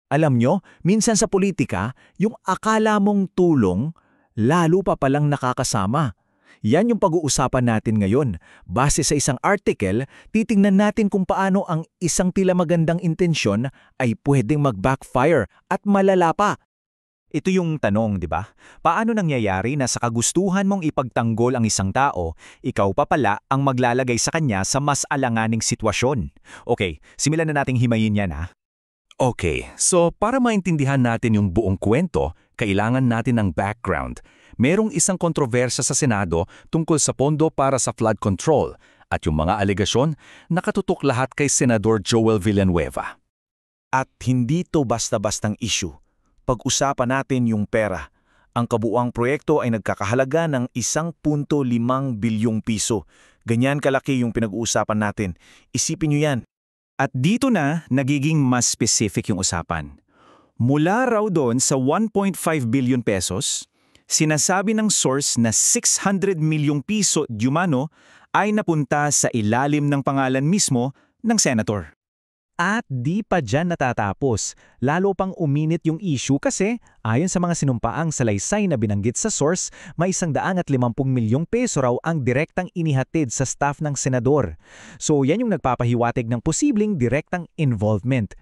Alam nyo, minsan sa politika, yung akala mong tulong, lalo pa palang nakakasama. Yan yung pag-uusapan natin ngayon. Base sa isang article, titingnan natin kung paano ang isang tila magandang intensyon ay pwedeng mag-backfire at malala pa. Ito yung tanong, di ba? Paano nangyayari na sa kagustuhan mong ipagtanggol ang isang tao, ikaw pa pala ang maglalagay sa kanya sa mas alanganing sitwasyon? Okay, simulan na nating himayin yan ha. Okay, so para maintindihan natin yung buong kwento, kailangan natin ng background. Merong isang kontrobersya sa Senado tungkol sa pondo para sa flood control at yung mga alegasyon nakatutok lahat kay Senador Joel Villanueva. At hindi to basta-bastang issue. Pag-usapan natin yung pera. Ang kabuuang proyekto ay nagkakahalaga ng 1.5 bilyong piso. Ganyan kalaki yung pinag-uusapan natin. Isipin nyo yan. At dito na nagiging mas specific yung usapan. Mula raw doon sa 1.5 billion pesos, sinasabi ng source na 600 milyong piso dyumano ay napunta sa ilalim ng pangalan mismo ng senator. At di pa dyan natatapos, lalo pang uminit yung issue kasi ayon sa mga sinumpaang salaysay na binanggit sa source, may 150 milyong peso raw ang direktang inihatid sa staff ng senador. So yan yung nagpapahiwatig ng posibleng direktang involvement.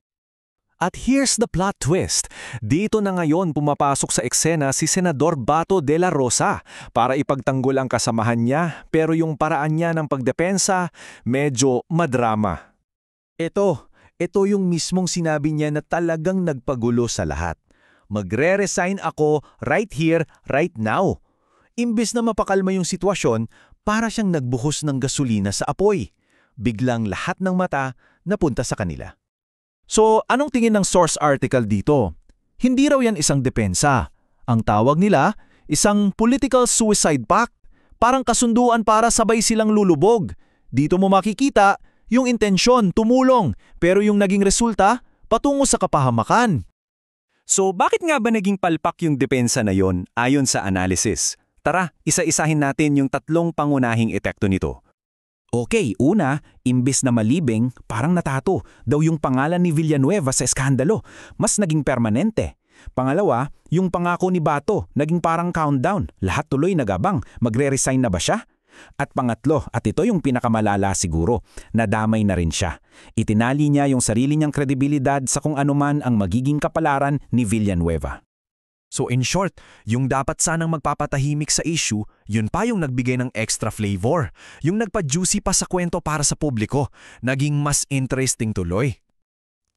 At here's the plot twist. Dito na ngayon pumapasok sa eksena si Senador Bato de la Rosa para ipagtanggol ang kasamahan niya pero yung paraan niya ng pagdepensa medyo madrama. Ito yung mismong sinabi niya na talagang nagpagulo sa lahat. Magre-resign ako right here, right now. Imbes na mapakalma yung sitwasyon, para siyang nagbuhos ng gasolina sa apoy. Biglang lahat ng mata napunta sa kanila. So, anong tingin ng source article dito? Hindi raw yan isang depensa. Ang tawag nila, isang political suicide pact. Parang kasunduan para sabay silang lulubog. Dito mo makikita, yung intensyon tumulong, pero yung naging resulta, patungo sa kapahamakan. So bakit nga ba naging palpak yung depensa na yon ayon sa analysis? Tara, isa-isahin natin yung tatlong pangunahing epekto nito. Okay, una, imbes na malibing, parang natato daw yung pangalan ni Villanueva sa eskandalo, mas naging permanente. Pangalawa, yung pangako ni Bato, naging parang countdown, lahat tuloy nagabang, magre-resign na ba siya? At pangatlo, at ito yung pinakamalala siguro, nadamay na rin siya. Itinali niya yung sarili niyang kredibilidad sa kung anuman ang magiging kapalaran ni Villanueva. So in short, yung dapat sanang magpapatahimik sa issue, yun pa yung nagbigay ng extra flavor. Yung nagpa-juicy pa sa kwento para sa publiko, naging mas interesting tuloy.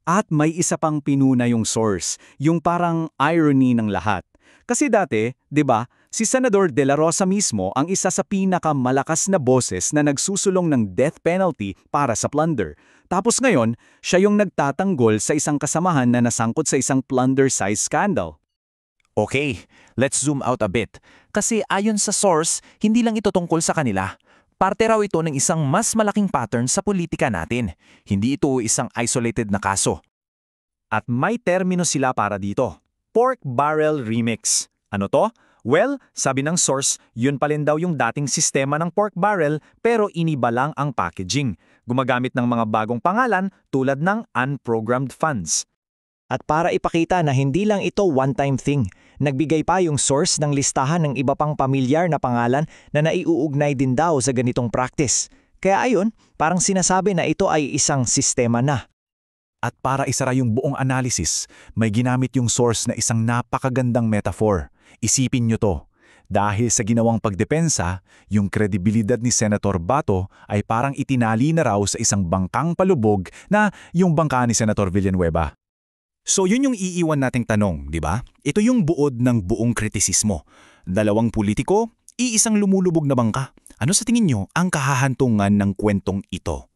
At may isa pang pinuna yung source, yung parang irony ng lahat. Kasi dati, 'di ba, si Senador De La Rosa mismo ang isa sa pinakamalakas na boses na nagsusulong ng death penalty para sa plunder. Tapos ngayon, siya yung nagtatanggol sa isang kasamahan na nasangkot sa isang plunder-size scandal. Okay, let's zoom out a bit. Kasi ayon sa source, hindi lang ito tungkol sa kanila. Parte raw ito ng isang mas malaking pattern sa politika natin. Hindi ito isang isolated na kaso. At may termino sila para dito. Pork barrel remix. Ano to? Well, sabi ng source, yun pa rin daw yung dating sistema ng pork barrel pero iniba lang ang packaging. Gumagamit ng mga bagong pangalan tulad ng unprogrammed funds. At para ipakita na hindi lang ito one-time thing, nagbigay pa yung source ng listahan ng iba pang pamilyar na pangalan na naiuugnay din daw sa ganitong practice. Kaya ayun, parang sinasabi na ito ay isang sistema na. At para isara yung buong analysis, may ginamit yung source na isang napakagandang metaphor. Isipin nyo to. Dahil sa ginawang pagdepensa, yung kredibilidad ni Senator Bato ay parang itinali na raw sa isang bangkang palubog na yung bangka ni Senator Villanueva. So yun yung iiwan nating tanong, di ba? Ito yung buod ng buong kritisismo. Dalawang politiko, iisang lumulubog na bangka. Ano sa tingin nyo ang kahahantungan ng kwentong ito?